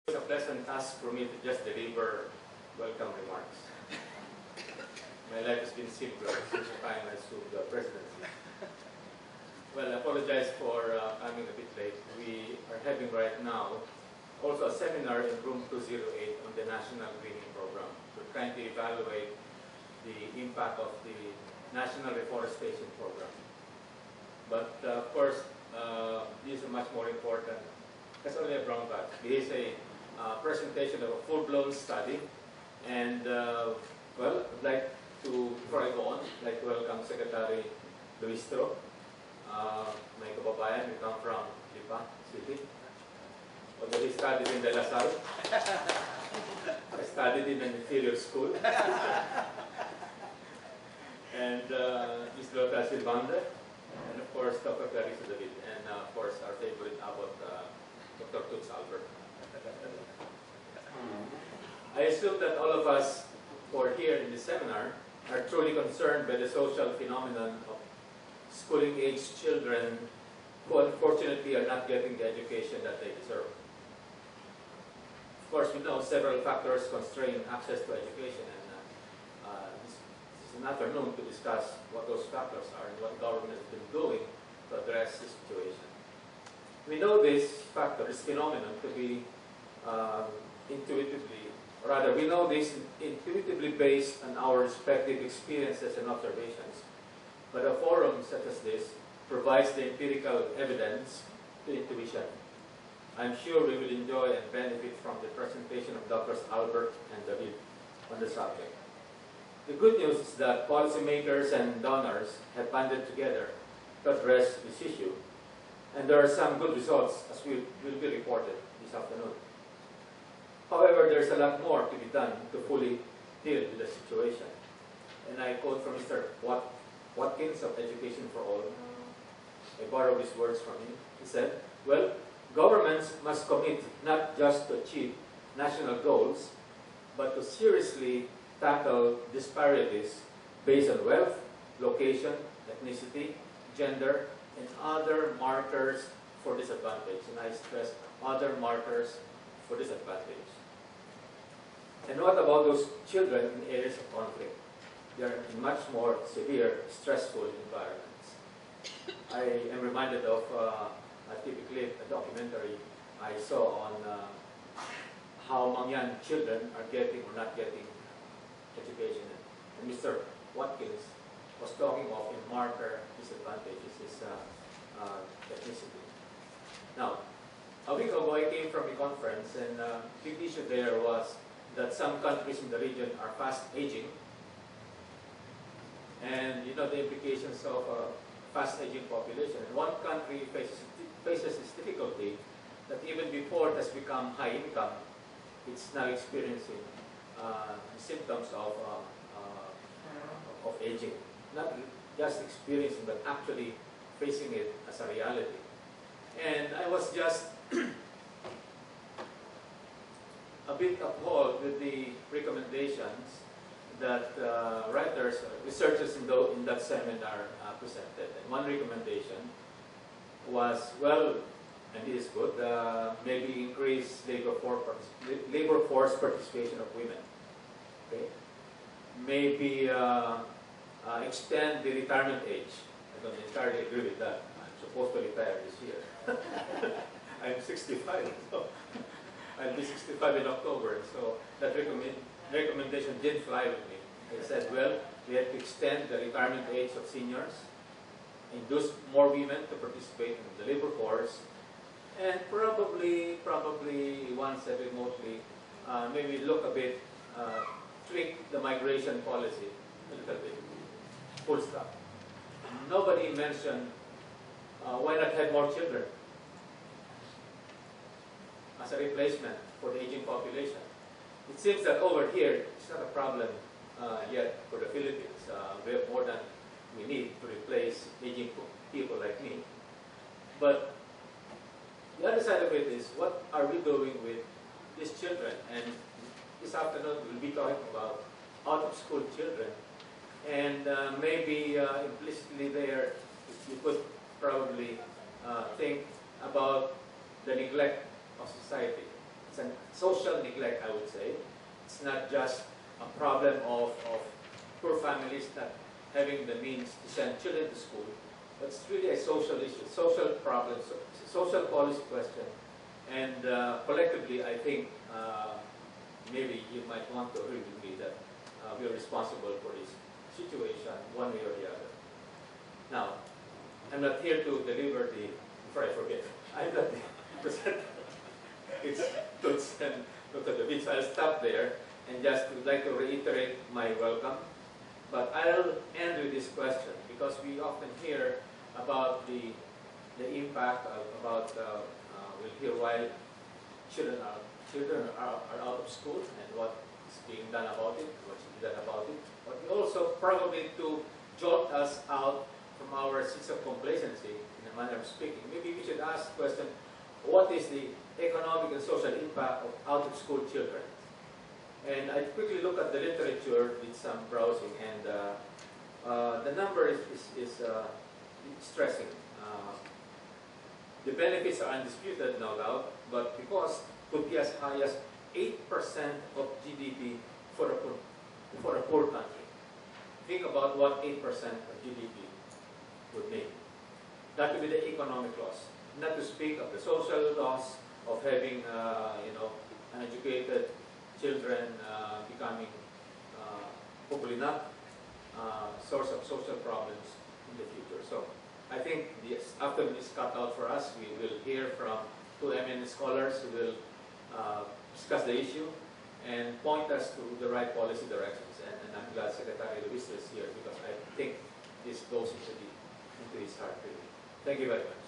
It's a pleasant task for me to just deliver welcome remarks. My life has been simpler since the time I assumed the presidency. Well, I apologize for coming a bit late. We are having right now also a seminar in room 208 on the National Greening Program. We're trying to evaluate the impact of the National Reforestation Program. But of course, this is much more important. That's only a brown bag. This is a presentation of a full-blown study. And well, I'd like to, before I go on, I'd like to welcome Secretary Luistro. My kababayan, we come from Lipa City. Although he studied in De La Salle. I studied in an inferior school. And Ms. Lota Silvander. And of course, Dr. Clarissa David. And of course, our favorite abbot, Dr. Toots Albert. I assume that all of us who are here in this seminar are truly concerned by the social phenomenon of schooling-age children who unfortunately are not getting the education that they deserve. Of course, we know several factors constrain access to education, and this is an afternoon to discuss what those factors are and what government has been doing to address this situation. We know this factor, this phenomenon, to be intuitively, or rather, we know this intuitively based on our respective experiences and observations. But a forum such as this provides the empirical evidence to intuition. I'm sure we will enjoy and benefit from the presentation of Drs. Albert and David on the subject. The good news is that policymakers and donors have banded together to address this issue. And there are some good results, as will be reported this afternoon. However, there's a lot more to be done to fully deal with the situation. And I quote from Mr. Watkins of Education for All. I borrow his words from him. He said, well, governments must commit not just to achieve national goals, but to seriously tackle disparities based on wealth, location, ethnicity, gender, and other markers for disadvantage. And I stress other markers for disadvantage. And what about those children in areas of conflict? They are in much more severe, stressful environments. I am reminded of typically a documentary I saw on how Mangyan children are getting or not getting education. And Mr. Watkins was talking of in marker disadvantages is ethnicity. Now, a week ago I came from a conference, and the big issue there was that some countries in the region are fast aging. And you know the implications of a fast aging population. And one country faces this difficulty that even before it has become high income, it's now experiencing the symptoms of aging. Not just experiencing, but actually facing it as a reality. And I was just a bit appalled with the recommendations that writers, researchers in that seminar presented. And one recommendation was, well, and it is good, maybe increase labor force participation of women. Okay? Maybe extend the retirement age. I don't entirely agree with that. I'm supposed to retire this year. I'm 65, so I'll be 65 in October. So that recommendation did fly with me. I said, well, we have to extend the retirement age of seniors, induce more women to participate in the labor force, and probably once remotely, maybe look a bit, tweak the migration policy a little bit. Full stop. Nobody mentioned why not have more children as a replacement for the aging population. It seems that over here, it's not a problem yet for the Philippines. We have more than we need to replace aging people like me. But the other side of it is, what are we doing with these children? And this afternoon, we'll be talking about out-of-school children. And maybe implicitly there, you could probably think about the neglect of society. It's it's a social neglect, I would say. It's not just a problem of poor families not having the means to send children to school, but it's really a social issue, social problem, social policy question. And collectively, I think maybe you might want to agree with me that we are responsible for this situation one way or the other. Now, I'm not here to deliver the, before I forget, I'm not the presenter. It's Toots and Dr. David, so I'll stop there and just would like to reiterate my welcome. But I'll end with this question because we often hear about the impact about we'll hear why children are out of school and what is being done about it, what should be done about it. But we also probably to jolt us out from our sense of complacency in a manner of speaking. Maybe we should ask the question, what is the economic and social impact of out-of-school children? And I quickly look at the literature, did some browsing, and the number is stressing. The benefits are undisputed, no doubt, but because could be as high as 8% of GDP for a poor country. Think about what 8% of GDP would mean. That would be the economic loss. Not to speak of the social loss of having, uneducated children becoming hopefully not source of social problems in the future. So I think after this cut out for us, we will hear from two eminent scholars who will discuss the issue and point us to the right policy directions. And I'm glad Secretary Luis is here because I think this goes into his heart really. Thank you very much.